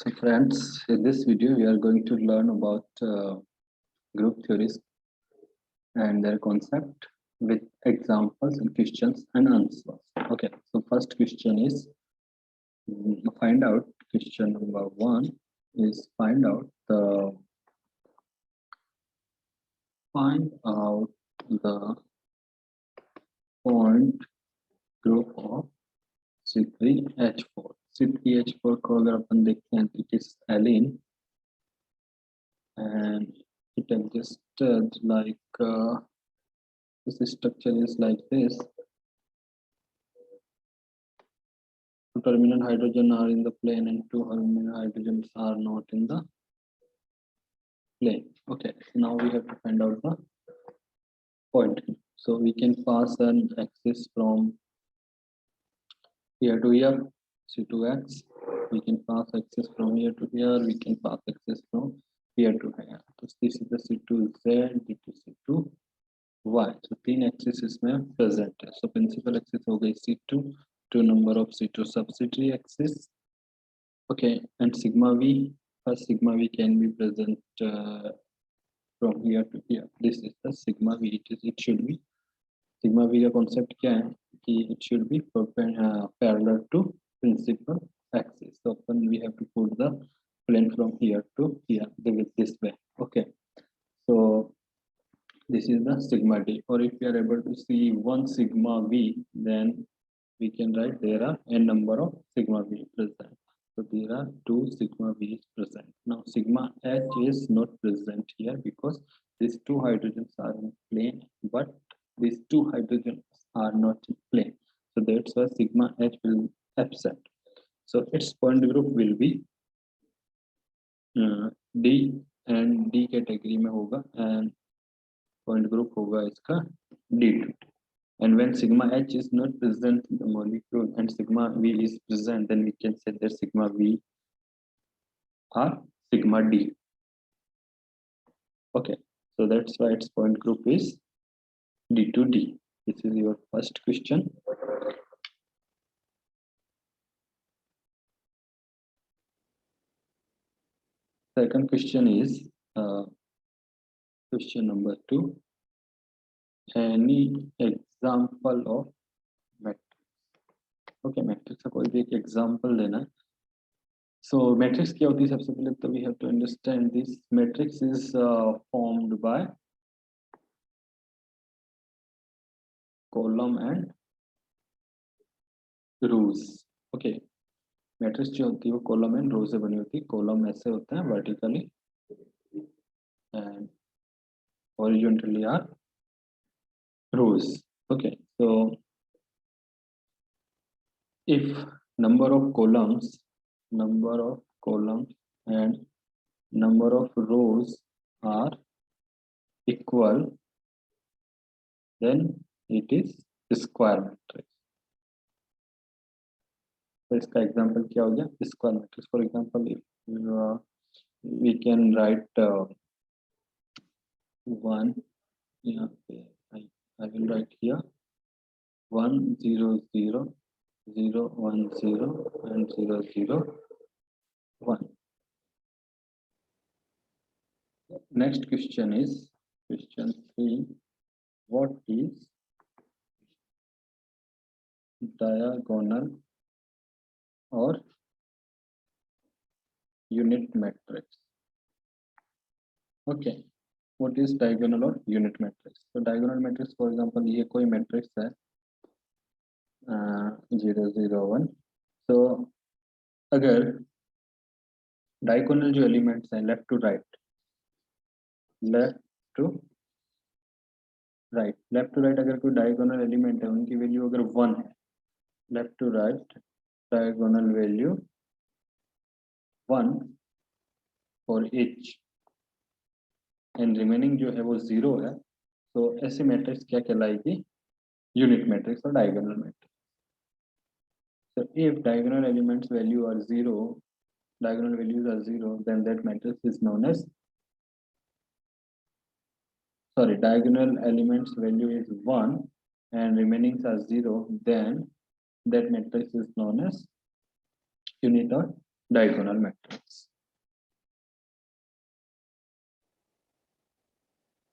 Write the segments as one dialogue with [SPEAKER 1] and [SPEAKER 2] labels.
[SPEAKER 1] So friends, in this video we are going to learn about group theories and their concept with examples and questions and answers. Okay, so first question is find out. Question number one is find out the point group of C3H4. C3H4 को अगर अपन देखते हैं, it is alene and it existed like this structure is like this. Two terminal hydrogen are in the plane and two terminal hydrogens are not in the plane. Okay, so now we have to find out the point. So we can pass an axis from here to here, C2X. We can pass axis from here to here. We can pass axis from here to here. So this is the C2Z, this is C2Y. So तीन axes इसमें present है. So principal axis हो गई C2, two number of C2 subsidiary axis. Okay, and sigma V. First sigma V can be present from here to here. This is the sigma V. It should be sigma V का concept क्या है कि it should be parallel to principal axis. So we have to put the plane from here to here with this way. Okay, so this is the sigma D. Or if we are able to see one sigma V, then we can write there are n number of sigma V present. So there are two sigma V's present. Now sigma H is not present here because these two hydrogens are in plane, but these two hydrogens are not in plane. So that's why sigma H will absent. So its point group will be D and D category में होगा and point group होगा इसका D2. And when sigma H is not present in the molecule and sigma V is present, then we can say that sigma V or sigma D. Okay, so that's why its point group is D2D. This is your first question. Second question is question number 2. Any example of matrix? Okay, matrix का कोई भी एक example देना है. So matrix क्या होती है? सबसे पहले तो we have to understand this matrix is formed by column and rows. Okay, matrix जो होती है वो column and row से बनी होती है. Column ऐसे होते हैं vertically and horizontally are rows. Okay, so if number of columns and number of rows are equal, then it is square matrix. So इसका example क्या हो गया? Square matrix. For example, if we can write one. Yeah, I will write here 1 0 0 0 1 0 and 0 0 1. Next question is question 3. What is diagonal or unit matrix? Okay, what is diagonal or unit matrix? So diagonal matrix, for example, ये कोई matrix है 0 0 1. So अगर diagonal जो elements हैं left to right अगर कोई diagonal element है उनकी value अगर 1 है, left to right diagonal value 1 for each and remaining जो है वो 0 है, तो ऐसी मैट्रिक्स क्या कहलाएगी? यूनिट मैट्रिक्स और diagonal matrix. So if diagonal elements value are 0, diagonal values are 0, then that matrix is known as, sorry, diagonal elements value is 1 and remaining are 0, then that matrix is known as unit or diagonal matrix.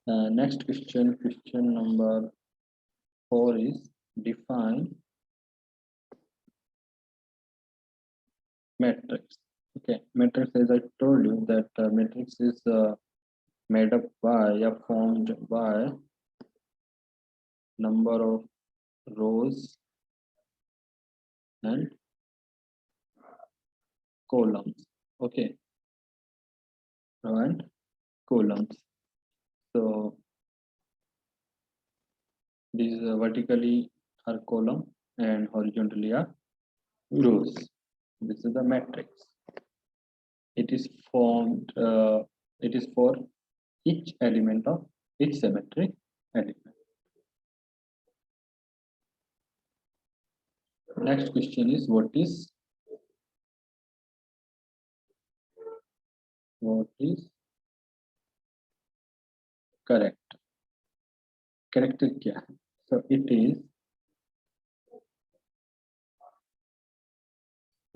[SPEAKER 1] Next question number 4 is define matrix. Okay, matrix, as I told you that matrix is made up by formed by number of rows and columns. Okay, and columns. So these vertically are column and horizontally are rows. This is the matrix. It is formed. It is for each element of each symmetry element. Next question is what is correct? Correct is क्या है? So it is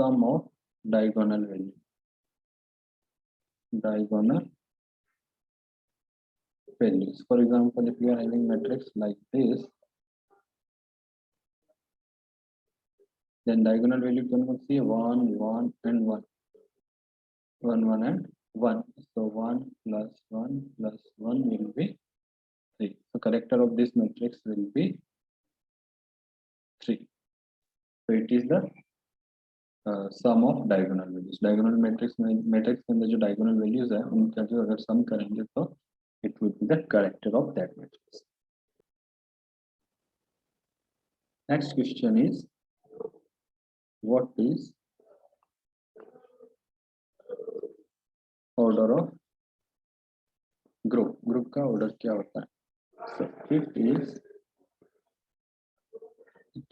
[SPEAKER 1] sum of diagonal value. Diagonal values. For example, if you are having matrix like this, then diagonal value can see 1, 1, and 1. 1, 1, and 1. So 1 plus 1 plus 1 will be 3. So character of this matrix will be 3. So it is the sum of diagonal values. Diagonal matrix के अंदर जो diagonal values है उनका जो अगर sum करेंगे तो it would be the character of that matrix. Next question is what is order of group? Group का order क्या होता है? So it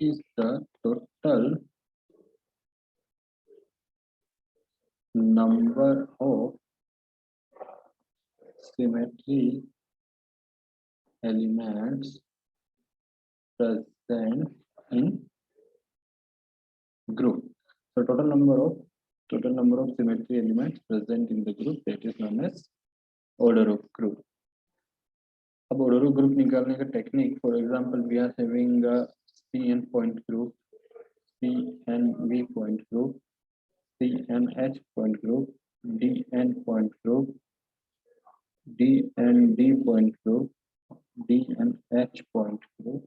[SPEAKER 1] is the total number of symmetry elements present in group. So total number of symmetry elements present in the group, that is known as order of group. अब order of group निकालने का technique, for example, we are having a CN point group, CNV point group, CNH point group, DN point group, DND point group, DNH point group,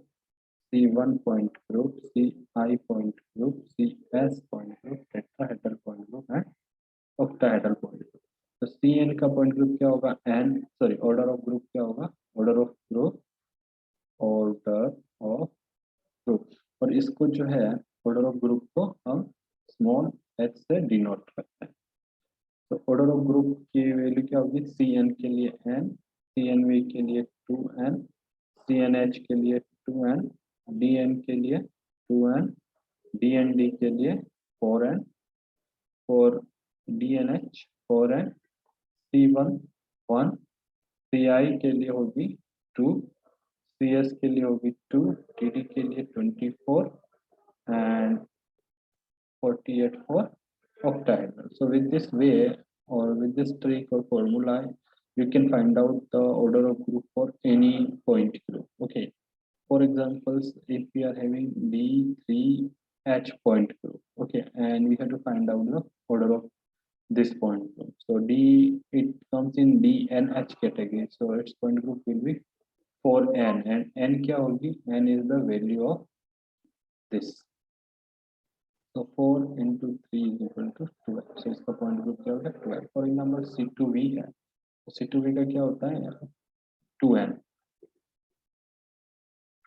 [SPEAKER 1] C1 point group, CI point group, CS point group, tetrahedral point group, and octahedral point group. तो CN का point group क्या होगा? order of group क्या होगा? Order of group, और इसको जो है order of group को हम small h से denote करते हैं. तो order of group की वैल्यू क्या होगी? CN के लिए n, CNV के लिए 2n, CNH के लिए 2n, DN के लिए 2n, DND के लिए 4n, for DNH 4n, C1 1, CI के लिए होगी 2, CS के लिए होगी 2, TD के लिए 24 and 48 for octahedral. So with this way or with this trick or formula, you can find out the order of group for any point group. Okay. For examples, if we are having D3H point group, okay, and we have to find out the order of this point group. So D, it comes in DNH category. So its point group will be 4n, and n क्या होगी? N is the value of this. So 4 into 3 is equal to 12. So इसका point group क्या होगा? 12. For example, C2V है. तो C2V का क्या होता है? 2n.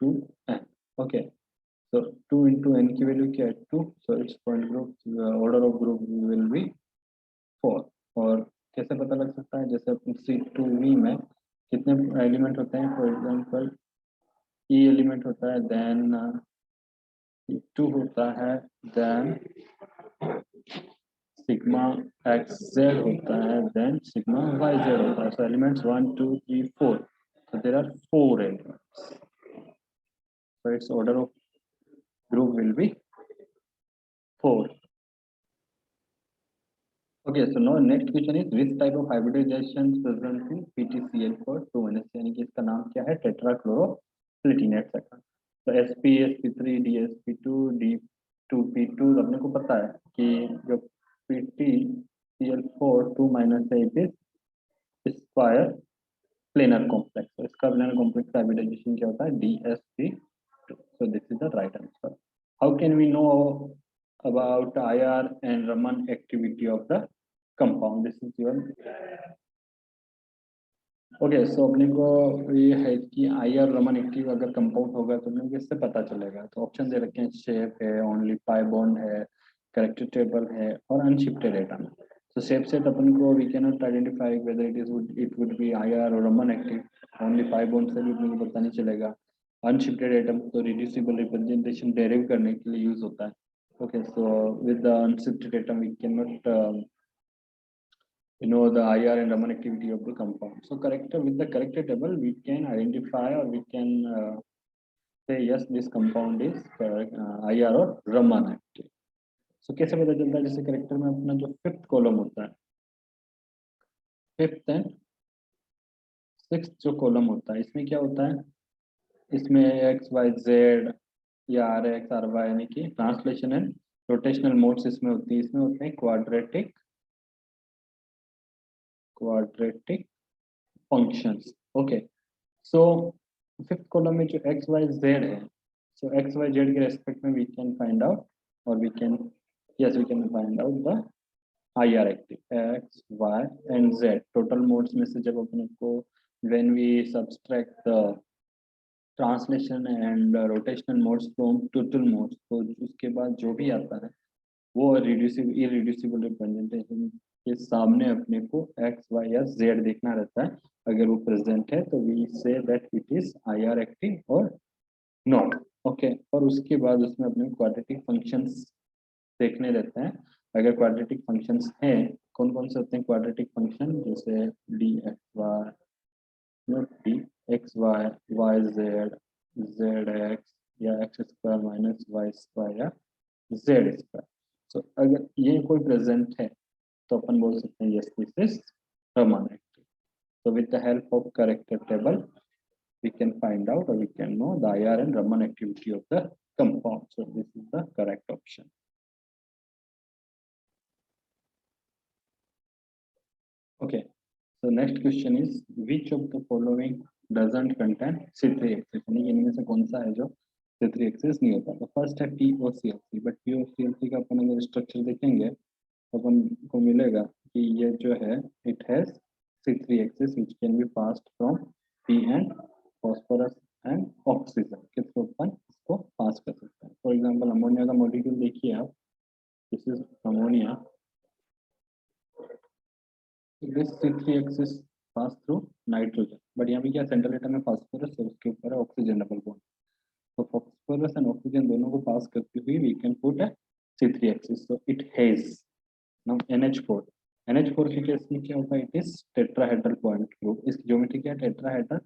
[SPEAKER 1] 2n. Okay. So 2 into n की value क्या है? 2. So its point group, order of group will be 4. और कैसे पता लग सकता है? जैसे C2V में कितने एलिमेंट होते हैं? फॉर एग्जांपल E एलिमेंट होता है, देन 2 होता है, देन सिग्मा XZ होता है, देन सिग्मा YZ होता है. So elements 1, 2, 3, 4. So there are 4 elements. So its order of group will be 4. Okay, so now next question is which type of hybridization present in PTCl for 2 यानी कि इसका नाम क्या है, टेट्राक्लोरोप्लेटिन एक्सेट्रा। तो sp sp3 dsp2 d2p2 अपने को पता है कि जो PTCl4 2 है it is square planar complex. तो इसका प्लेनर कॉम्प्लेक्स का हाइब्रिडाइजेशन क्या होता है, dsp2। so this is the right answer. How can we know about IR and Raman activity of the compound? This is your okay. So अपने को ये है कि IR रमन एक्टिव अगर कंपाउंड होगा तो अपने को इससे पता चलेगा। तो ऑप्शन दे रखे हैं, शेप है, ओनली पाई बॉन्ड है, करेक्टेड टेबल है और अनशिफ्टेड एटम। तो शेप से अपन को we can not identify whether it would be IR और Raman active. Only pi bond से भी अपने को पता नहीं चलेगा। अनशिफ्टेड एटम तो रिड्यूसिबल रिप्रेजेंटेशन डेरिव करने के लिए यूज होता है। Okay, so with the unshifted atom, we cannot know the IR and Raman activity of the compound. So with the corrected table, we can identify or we can say yes, this compound is IR or Raman active. So कैसे पता चलता है, जैसे character में अपना जो fifth column होता है, फिफ्थ एंड सिक्स्थ जो कॉलम होता है, इसमें क्या होता है, इसमें एक्स वाई जेड या आर एक्स आर वाई यानी कि ट्रांसलेशन एंड रोटेशनल मोड्स इसमें होती है। इसमें होते हैं quadratic functions. Okay, so fifth column में जो एक्स वाई जेड है, सो एक्स वाई जेड के रेस्पेक्ट में वी कैन फाइंड आउट और we can find out the IR active x y and z. Total modes में से जब अपने को when we subtract the translation and rotational modes from total modes, तो उसके बाद जो भी आता है वो इरिड्यूसिबल रिप्रेजेंटेशन के सामने अपने को एक्स वाई या जेड देखना रहता है। अगर वो प्रेजेंट है तो we say that it is IR active और नॉट। ओके, और उसके बाद उसमें अपने क्वाड्रेटिक फंक्शंस देखने रहते हैं। अगर क्वाड्रेटिक फंक्शंस हैं, कौन कौन से होते हैं क्वाड्रेटिक फंक्शन, जैसे D X Y, not D X Y Y Z Z X या X square minus Y square या जेड स्क्वायर। सो अगर ये कोई प्रेजेंट है तो अपन बोल सकते हैं yes this is Raman active. So with the help of corrected table, we can find out or we can know the IR and Raman activity of the compound. So this is the correct option. Okay. So next question is which of the following doesn't contain C3 axis? यानी कि इनमें से कौन सा है जो C3 axis नहीं होता? तो फर्स्ट है POCl3, बट POCl3 का अपन अगर स्ट्रक्चर देखेंगे तो अपन को मिलेगा कि ये जो है it has C3 axis which can be passed from P and phosphorus and oxygen के थ्रू अपन इसको पास कर सकते हैं। फॉर एग्जांपल अमोनिया का मॉलिक्यूल देखिए आप, this is ammonia, this C3 axis pass through nitrogen, but यहाँ पे क्या सेंट्रल एटम में फास्फोरस और उसके ऊपर है ऑक्सीजन डबल बॉन्ड। तो फास्फोरस एंड ऑक्सीजन दोनों को पास करते हुए we can put a C3 axis, so it has now NH4। NH4 के केस में क्या होता है, it is tetrahedral point group. इसकी ज्योमेट्री क्या है, टेट्राहेड्रल,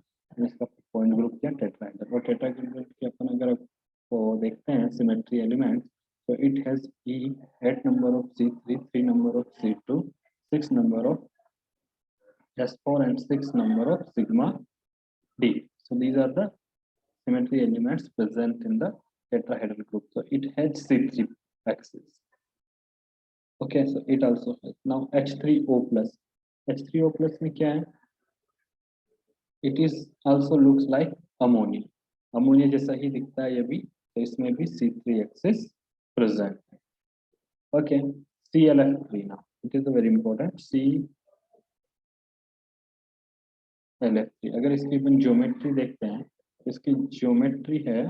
[SPEAKER 1] इसका पॉइंट ग्रुप क्या टेट्राहेड्रल। और टेट्राहेड्रल के अपन अगर आपको देखते हैं सिमेट्री एलिमेंट्स, तो it has E 8 number of C3, 3 number of C2, 6 number of S4 and 6 number of sigma D. So these are the symmetry elements present in the tetrahedral group. So it has C3 axis. Okay, so it also has now H3O plus। H3O plus में क्या है, it is also looks like ammonia, ammonia जैसा ही दिखता है ये भी, तो इसमें भी C3 axis present है। Okay, ClF3 now it is a very important ClF3। अगर इसकी अपन ज्योमेट्री देखते हैं, इसकी ज्योमेट्री है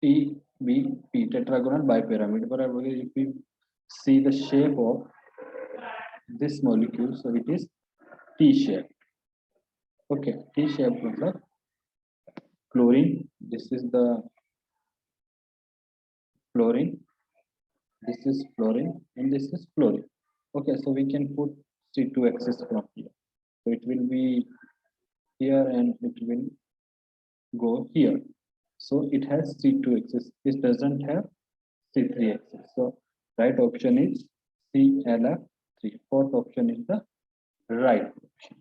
[SPEAKER 1] TBP, tetragonal bipyramid, but if we see the shape of this molecule, so it is T shape। Okay, T shape मतलब chlorine, this is the fluorine, this is fluorine and this is fluorine। Okay, so we can put C2 axis from here, so it will be here and it will go here, so it has C2 axis, this doesn't have C3 axis, so right option is ClF3. Fourth option is the right option.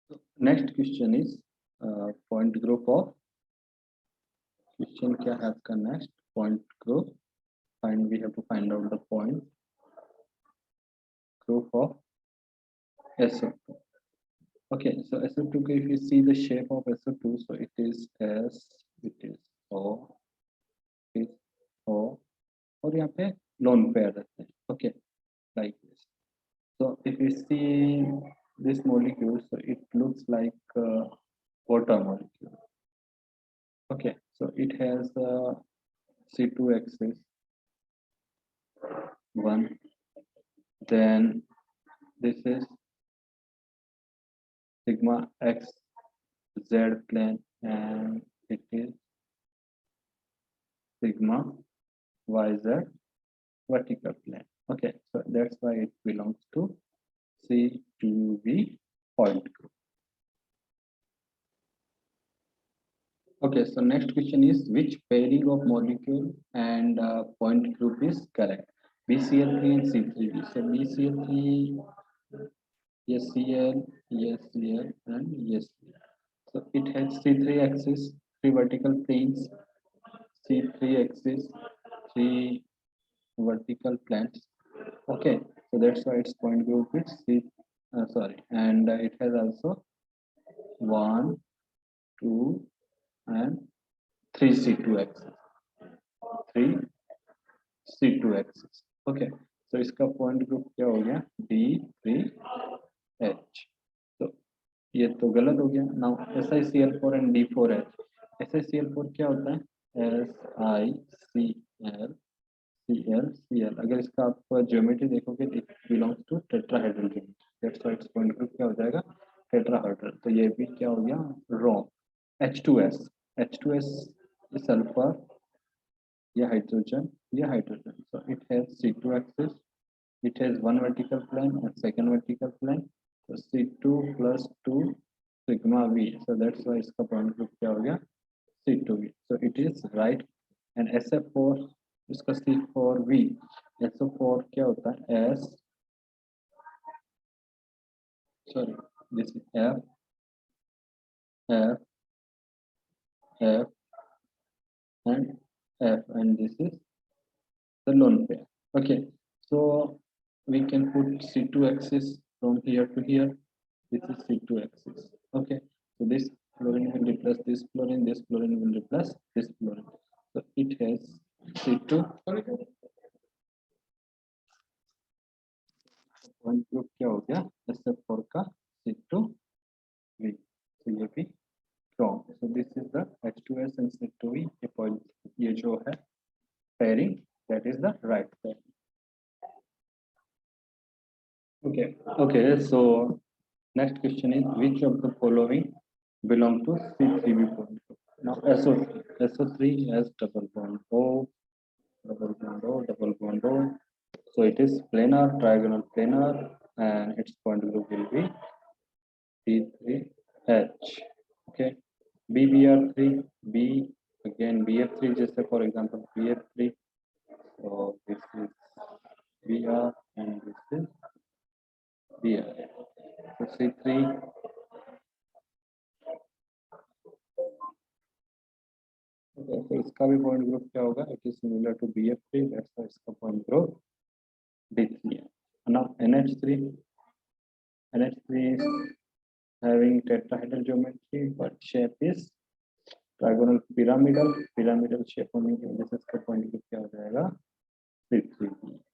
[SPEAKER 1] So next question is point group of question क्या है आपका next point group. We have to find out the point group of SO2. Okay, so SO2, if you see the shape of SO2, so it is S, it is O, it is O, और यहाँ पे lone pair रहते हैं. Okay, like this. So if you see this molecule, so it looks like water molecule. Okay, so it has C2 axis, one, then this is sigma x z plane, and it is sigma yz vertical plane. Okay, so that's why it belongs to C2V point group. Okay, so next question is which pairing of molecule and point group is correct? BCl3 and C3V. So BCl3, SCl, SCl, and SCl. So it has C3 axis, 3 vertical planes, C3 axis, 3 vertical planes. Okay, so that's why its point group is C. And it has also 1, 2, and 3 C2 axis. 3 C2 axis. Okay, so इसका point group क्या हो गया? D3H. तो ये तो गलत हो गया. Now SiCl4 and D4H. SiCl4 क्या होता है? SiCl Cl. अगर इसका आप ज्योमेट्री देखोगे, it belongs to tetrahedral geometry. That's why it's point group क्या हो जाएगा? टेट्राहेड्रल. तो ये भी क्या हो गया? Wrong. H2S. H2S is sulfur, ये हाइड्रोजन, ये hydrogen. So it has C2 axis, it has one vertical plane and second vertical plane. So C2 plus 2 sigma V. So that's why इसका point group क्या हो गया? C2V. So it is right. And SF4 इसका C4V. SO4 क्या होता है? This is F, F, F, and F, and this is the lone pair. Okay, so we can put C2 axis from here to here. This is C2 axis. Okay, so this fluorine will replace this fluorine, this fluorine will replace this fluorine. So it has C2. Point group क्या हो गया? SF4 का C2V. So ये भी wrong. So this is the H2S and C2V. ये point, ये जो है pairing, that is the right pairing. Okay, so next question is which of the following belong to C3V point group? Now SO3 has double bond O, double bond O, double bond O. So it is planar, trigonal planar, and its point group will be C3H. Okay, BBr3, B again BF3, just for example BF3. So this is BR and this is BR. So C3. Okay, so इसका भी point group क्या होगा? It is similar to BF3. That's why इसका point group D3 है. Now NH3 is having tetrahedral geometry, but shape is trigonal pyramidal shape होने की वजह से इसका point group क्या हो जाएगा? C3.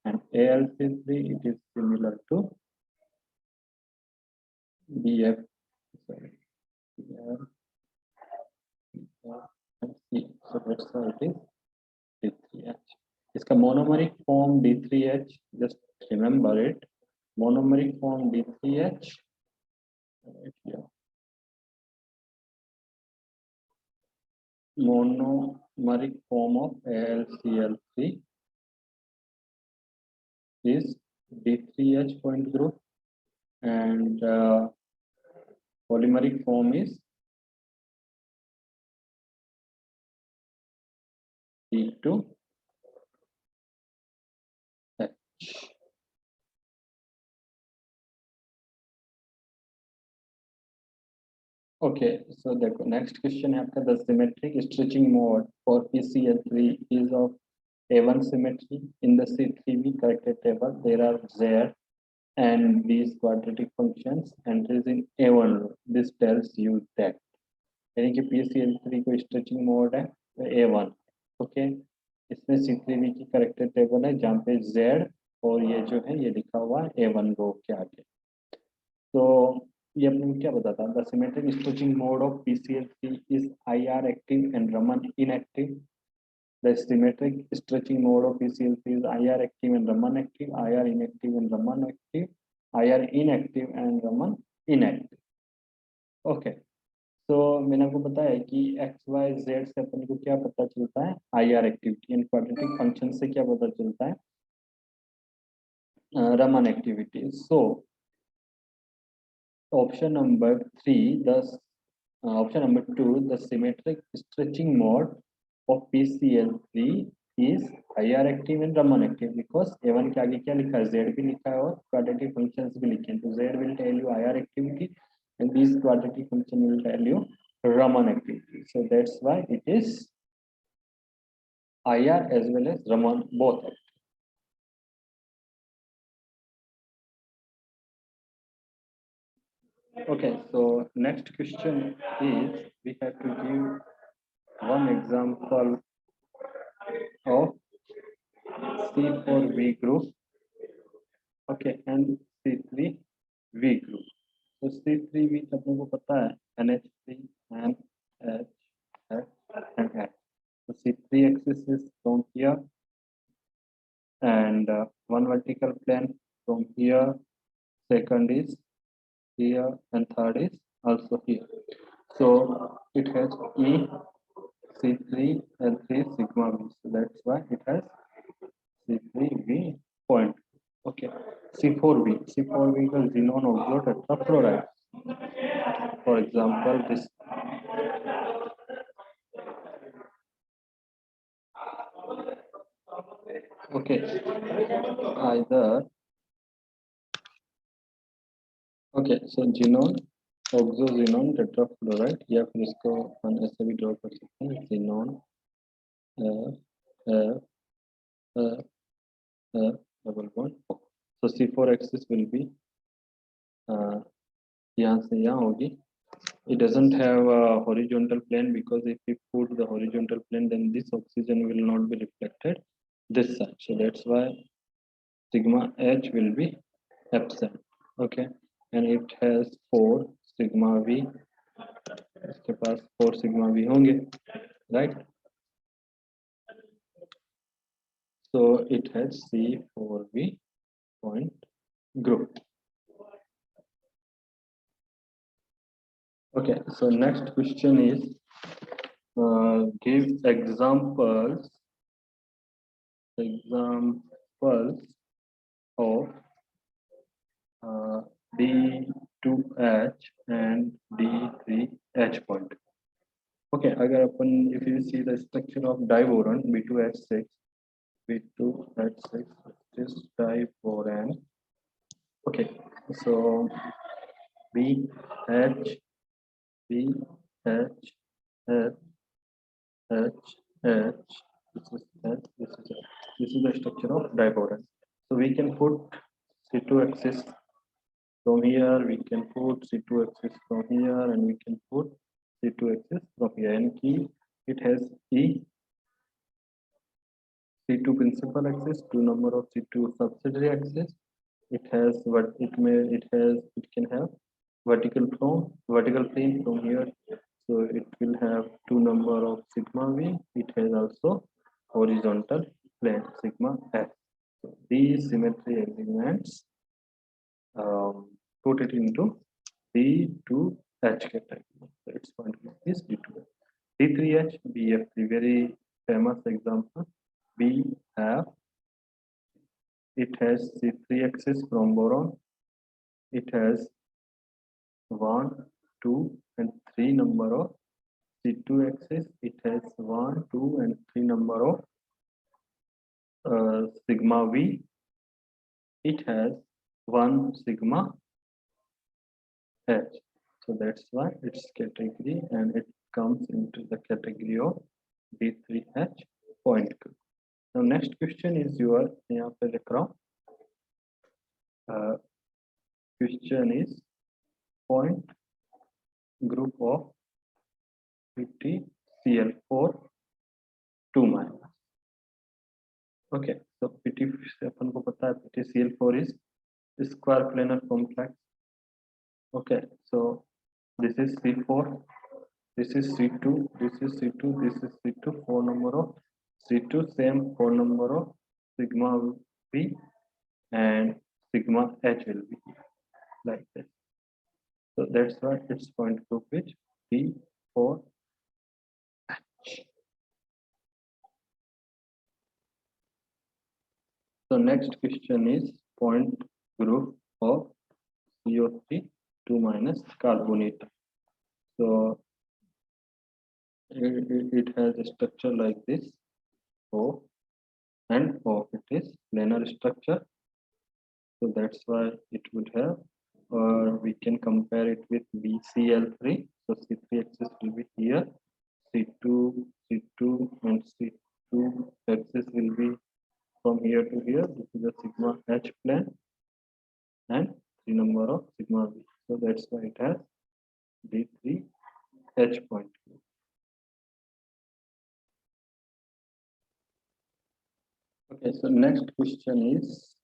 [SPEAKER 1] And AlC3, it is similar to BF. Sorry, BF. So that's why it is D3H. इसका monomeric form D3H. Just remember it. Monomeric form D3H. Right here. Monomeric form of AlCl3 is D3H point group, and polymeric form is C2H. Okay, so the next question है आपका, the symmetric stretching mode for PCl3 is of A1 symmetry. In the C3b corrected table, there are Z and these quadratic functions entries in A1 row. This tells you that यानी कि PCl3 को stretching mode है A1. Okay, इसमें C3b की corrected table है जहाँ पे Z और ये जो है ये लिखा हुआ है A1 रो के आगे. तो ये अपने को क्या बताता है? The symmetric stretching mode of PCl3 is IR active and Raman inactive. The symmetric stretching mode of PCl3 is IR active and Raman active, IR inactive and Raman active, IR inactive and Raman inactive. Okay, तो मैंने आपको बताया कि x y Z से अपन को क्या पता चलता है? IR activity and quadratic function से क्या पता चलता है? Raman activity. So option number 3, option number 2, the symmetric stretching mode of PCl3 is IR active and Raman active because A1 के आगे क्या लिखा है? Z भी लिखा है और quadratic functions भी लिखे हैं. तो Z will tell you IR activity and these quadratic function will tell you Raman activity. So that's why it is IR as well as Raman both active. Okay, so next question is we have to give one example of C4V group, okay, and C3V group. So C3V अपने को पता है NH3 and H, and H. So C3 axis is from here and one vertical plane from here, second is here and third is also here. So it has E, C3 and 3 sigma V. So that's why it has C3V point. Okay, C4V. C4V is xenon oxo tetrafluoride. For example, this. Okay, either. Okay, so xenon oxo xenon tetrafluoride या फिर इसको हम ऐसे भी draw कर सकते हैं, xenon double bond. So C4 axis will be यहाँ से यहाँ होगी. It doesn't have a horizontal plane because if we put the horizontal plane, then this oxygen will not be reflected this side. So that's why sigma H will be absent. Okay, and it has 4 sigma V. इसके पास 4 sigma V होंगे, right? So it has C4V point group. Okay, so next question is give examples of D2H and D3H point. Okay, अगर अपन if you see the structure of diboron B2H6, this diboron. Okay, so BH, BH, H, this is the structure of diboron. So we can put C2 axis from here, we can put C2 axis from here, and we can put C2 axis from here. And key, it has E, C2 principal axis, 2 number of C2 subsidiary axis. It has what it can have vertical plane from here. So it will have 2 number of sigma V. It has also horizontal plane sigma F. So these symmetry elements put it into D2H category. So its point is D2H. D3H, we have the very famous example. We have, it has C3 axis from boron. It has 1, 2, and 3 number of C2 axis, it has 1, 2, and 3 number of sigma V. It has 1 sigma H. So that's why its category, and it comes into the category of D3H point group. Now next question is your यहाँ पे लिख रहा हूँ question is point group of PTCl4 2 minus. Okay, so PT से अपन को पता है PTCl4 is square planar complex. Okay, so this is C4, this is C2, this is C2, this is C2, 4 number of C2, same 4 number of sigma V and sigma H will be like this. So that's why its point group is P4H. So next question is point group of CO3 2 minus carbonate. So it has a structure like this, O and O. It is planar structure. So that's why it would have, or we can compare it with BCl3. So C3 axis will be here, C2, C2, and C2 axis will be from here to here. This is a sigma H plane and 3 number of sigma V. So that's why it has D3H point. Okay, so next question is